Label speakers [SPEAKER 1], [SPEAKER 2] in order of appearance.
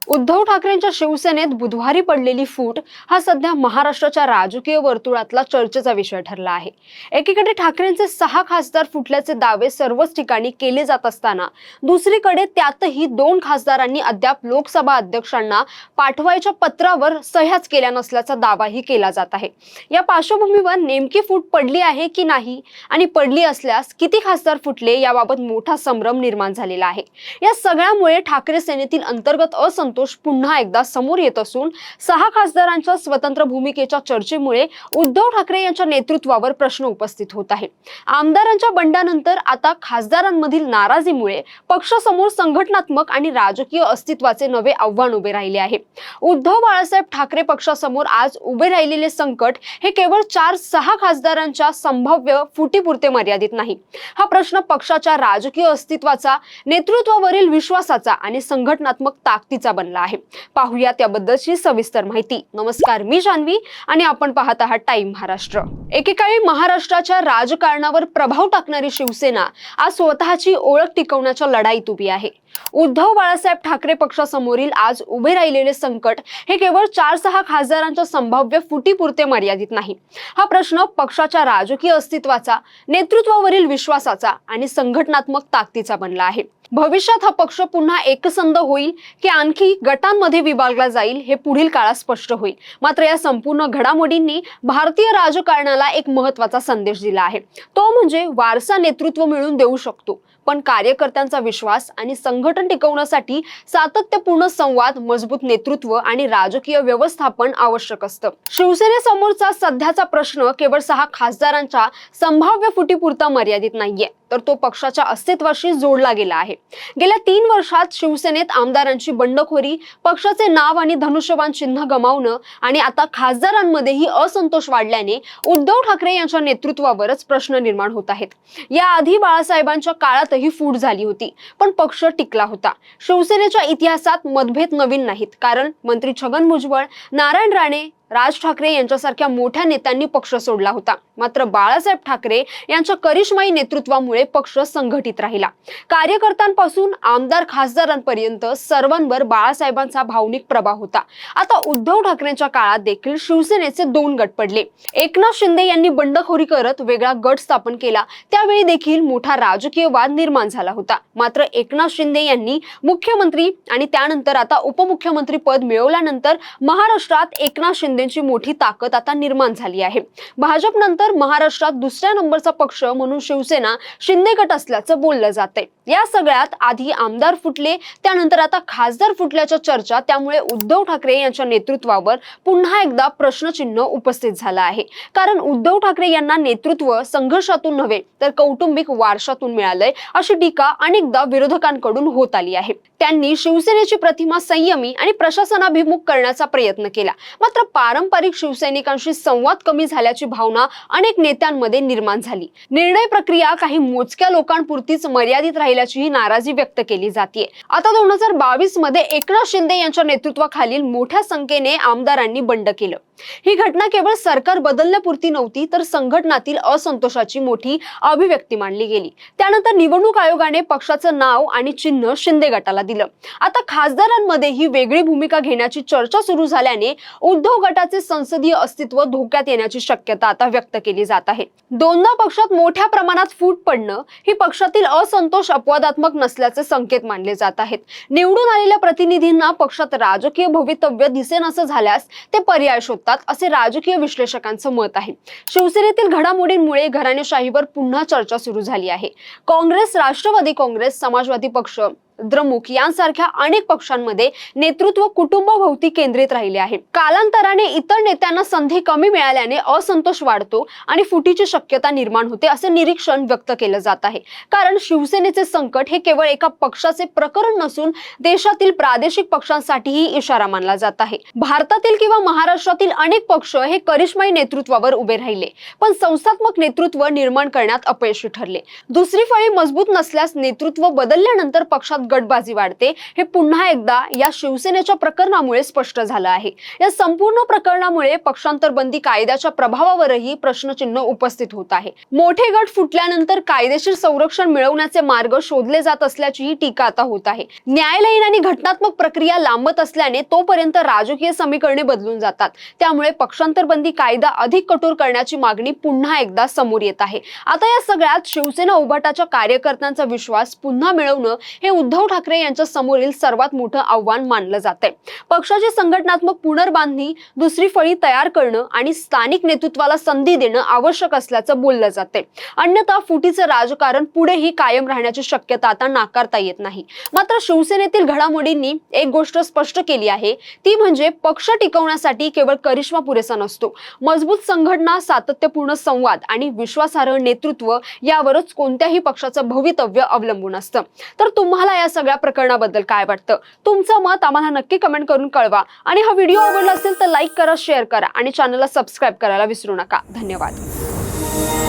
[SPEAKER 1] उद्धव ठाकरेंच्या शिवसेनेत बुधवारी पडलेली फूट हा सध्या महाराष्ट्राच्या राजकीय वर्तुळातला चर्चेचा विषय ठरला आहे। एकीकडे ठाकरेंचे 6 खासदार फुटल्याचे दावे सर्वच ठिकाणी केले जात असताना दुसरीकडे त्यातही 2 खासदारांनी अद्याप लोकसभा अध्यक्षांना पाठवायच्या पत्रावर सह्याच केल्या नसल्याचा दावाही केला जात आहे। या पार्श्वभूमीवर नेमकी फूट पडली आहे की नाही आणि पडली असल्यास किती खासदार फुटले याबाबत मोठा संभ्रम निर्माण झालेला आहे। या सगळ्यामुळे ठाकरे सेनेतील अंतर्गत असंतोष पुन्हा एकदा समोर येत असून 6 खासदारांच्या स्वतंत्र भूमिकेच्या चर्चेमुळे उद्धव ठाकरे यांच्या नेतृत्वावर प्रश्न उपस्थित होत आहे। आमदारांच्या बंडानंतर आता खासदारांमधील नाराजीमुळे पक्षासमोर संघटनात्मक आणि राजकीय अस्तित्वाचे नवे आव्हान उभे राहिले आहे। उद्धव बाळासाहेब ठाकरे पक्षासमोर आज उभे राहिलेले संकट हे केवळ 4-6 खासदारांच्या संभाव्य फुटीपुरते मर्यादित नाही। हा प्रश्न पक्षाच्या राजकीय अस्तित्वाचा, नेतृत्वावरील विश्वासाचा आणि संघटनात्मक ताकदीचा बनला आहे। पाहूया त्याबद्दलची सविस्तर माहिती। नमस्कार, मी जान्हवी आणि आपण पाहत आहात टाइम महाराष्ट्र। एकेकाळी महाराष्ट्राच्या राजकारणावर प्रभाव टाकणारी शिवसेना आज स्वतःची ओळख टिकवण्याच्या लढाईत उभी आहे। उद्धव बाळासाहेब ठाकरे पक्षासमोरील आज उभे राहिलेले संकट हे केवळ 4-6 खासदारांच्या संभाव्य फुटीपुरते मर्यादित नाही। हा प्रश्न पक्षाच्या राजकीय अस्तित्वाचा, नेतृत्वावरील विश्वासाचा आणि संघटनात्मक ताकदीचा बनला आहे। भविष्यात हा पक्ष पुन्हा एकसंध होईल की आणखी गटांमध्ये विभागला जाईल हे पुढील काळात स्पष्ट होईल। मात्र या संपूर्ण घडामोडींनी भारतीय राजकारणाला एक महत्त्वाचा संदेश दिला आहे। तो म्हणजे वारसा नेतृत्व मिळून देऊ शकतो, पण कार्यकर्त्यांचा विश्वास आणि संघटन टिकवण्यासाठी सातत्यपूर्ण संवाद, मजबूत नेतृत्व आणि राजकीय व्यवस्थापन आवश्यक असतं। शिवसेनेसमोरचा सध्याचा प्रश्न केवळ 6 खासदारांच्या संभाव्य फुटीपुरता मर्यादित नाहीये, तर तो पक्षाच्या अस्तित्वाशी जोडला गेला आहे। गेल्या 3 वर्षात शिवसेनेत आमदारांची बंडखोरी, पक्षाचे नाव आणि धनुष्यबाण चिन्ह गमावणं आणि आता खासदारांमध्येही असंतोष वाढल्याने उद्धव ठाकरे यांच्या नेतृत्वावरच प्रश्न निर्माण होत आहेत। याआधी बाळासाहेबांच्या काळातही फूट झाली होती, पण पक्ष टिकला होता। शिवसेनेच्या इतिहासात मतभेद नवीन नाहीत, कारण मंत्री छगन भुजबळ, नारायण राणे, राज ठाकरे यांच्यासारख्या मोठ्या नेत्यांनी पक्ष सोडला होता। मात्र बाळासाहेब ठाकरे यांच्या करिश्माई नेतृत्वामुळे पक्ष संघटित राहिला। कार्यकर्त्यांपासून आमदार खासदारांपर्यंत सर्वांवर बाळासाहेबांचा भावनिक प्रभाव होता। आता उद्धव ठाकरेंच्या काळात देखील शिवसेनेचे 2 गट पडले। एकनाथ शिंदे यांनी बंडखोरी करत वेगळा गट स्थापन केला, त्यावेळी देखील मोठा राजकीय वाद निर्माण झाला होता। मात्र एकनाथ शिंदे यांनी मुख्यमंत्री आणि त्यानंतर आता उपमुख्यमंत्री पद मिळवल्यानंतर महाराष्ट्रात एकनाथ शिंदेची मोठी ताकद आता निर्माण झाली आहे। भाजप नंतर महाराष्ट्रात दुसऱ्या नंबरचा पक्ष म्हणून शिवसेना शिंदे गट असल्याचं बोललं जातंय। या सगळ्यात आधी आमदार फुटले, त्यानंतर आता खासदार फुटल्याच्या चर्चा, त्यामुळे उद्धव ठाकरे यांच्या नेतृत्वावर पुन्हा एकदा प्रश्नचिन्ह उपस्थित झालं आहे। कारण उद्धव ठाकरे यांना नेतृत्व संघर्षातून नव्हे तर कौटुंबिक वारशातून मिळालंय, अशी टीका अनेकदा विरोधकांकडून होत आली आहे। त्यांनी शिवसेनेची प्रतिमा संयमी आणि प्रशासनाभिमुख करण्याचा प्रयत्न केला। मात्र पारंपरिक शिवसैनिकांशी संवाद कमी झाल्याची भावना अनेक नेत्यांमध्ये निर्माण झाली। निर्णय प्रक्रिया काही मोजक्या लोकांपुरतीच मर्यादित राहिल्याची नाराजी व्यक्त केली जाते। आता 2022 मध्ये एकनाथ शिंदे यांच्या नेतृत्वाखालील मोठ्या संख्येने आमदारांनी बंड केलं। ही घटना केवळ सरकार बदलण्यापुरती नव्हती, तर संघटनातील असंतोषाची मोठी अभिव्यक्ती मानली गेली। त्यानंतर निवडणूक आयोगाने पक्षाचं नाव आणि चिन्ह शिंदे गटाला दिलं। आता खासदारांमध्ये ही वेगळी भूमिका घेण्याची चर्चा सुरू झाल्याने उद्धव गटाचे संसदीय अस्तित्व धोक्यात येण्याची शक्यता आता व्यक्त केली जात आहे। दोनदा पक्षात मोठ्या प्रमाणात फूट पडणं ही पक्षातील असंतोष अपवादात्मक नसल्याचे संकेत मानले जात आहेत। निवडून आलेल्या प्रतिनिधींना पक्षात राजकीय भवितव्य दिसेनासं झाल्यास ते पर्याय शोधतात, असे राजकीय विश्लेषकांचं मत आहे। शिवसेनेतील घडामोडींमुळे घराणेशाहीवर पुन्हा चर्चा सुरू झाली आहे। काँग्रेस, राष्ट्रवादी काँग्रेस, समाजवादी पक्ष, द्रमुक यांसारख्या अनेक पक्षांमध्ये नेतृत्व कुटुंबाभोवती केंद्रित राहिले आहे। कालांतराने इतर नेत्यांना संधी कमी मिळाल्याने असंतोष वाढतो आणि फुटीची शक्यता निर्माण होते, असे निरीक्षण व्यक्त केलं जात आहे। कारण शिवसेनेचे संकट हे केवळ एका पक्षाचे प्रकरण नसून देशातील प्रादेशिक पक्षांसाठीही इशारा मानला जात आहे। भारतातील किंवा महाराष्ट्रातील अनेक पक्ष हे करिश्माई नेतृत्वावर उभे राहिले, पण संस्थात्मक नेतृत्व निर्माण करण्यात अपयशी ठरले। दुसरी फळी मजबूत नसल्यास नेतृत्व बदलल्यानंतर पक्षात गटबाजी वाढते हे पुन्हा एकदा या शिवसेनेच्या प्रकरणामुळे स्पष्ट झालं आहे। या संपूर्ण प्रकरणामुळे पक्षांतर बंदी कायद्याच्या प्रभावावरही प्रश्नचिन्ह उपस्थित होत आहे। मोठे गट फुटल्यानंतर कायदेशीर संरक्षण मिळवण्याचे मार्ग शोधले जात असल्याचीही टीका आता होत आहे। न्यायालयीन आणि घटनात्मक प्रक्रिया लांबत असल्याने तोपर्यंत राजकीय समीकरणे बदलून जातात। त्यामुळे पक्षांतर बंदी कायदा अधिक कठोर करण्याची मागणी पुन्हा एकदा समोर येत आहे। आता या सगळ्यात शिवसेना उभाटाच्या कार्यकर्त्यांचा विश्वास पुन्हा मिळवणं हे उद्धव ठाकरे यांच्या समोरील सर्वात मोठं आव्हान मानलं जातंय। पक्षाची संघटनात्मक पुनर्बांधणी, दुसरी फळी तयार करणं आणि स्थानिक नेतृत्वाला संधी देणं आवश्यक असल्याचं बोललं जातंय। अन्यथा फुटीचं राजकारण पुढेही कायम राहण्याची शक्यता आता नाकारता येत नाही। मात्र शिवसेनेतील घडामोडींनी एक गोष्ट स्पष्ट केली आहे, ती म्हणजे पक्ष टिकवण्यासाठी केवळ करिश्मा पुरेसा नसतो। मजबूत संघटना, सातत्यपूर्ण संवाद आणि विश्वासार्ह नेतृत्व यावरच कोणत्याही पक्षाचं भवितव्य अवलंबून असतं। तर तुम्हाला या सगळ्या प्रकरणाबद्दल काय वाटतं? तुमचं मत आम्हाला नक्की कमेंट करून कळवा आणि हा व्हिडिओ आवडला असेल तर लाईक करा, शेअर करा आणि चॅनलला सबस्क्राईब करायला विसरू नका। धन्यवाद।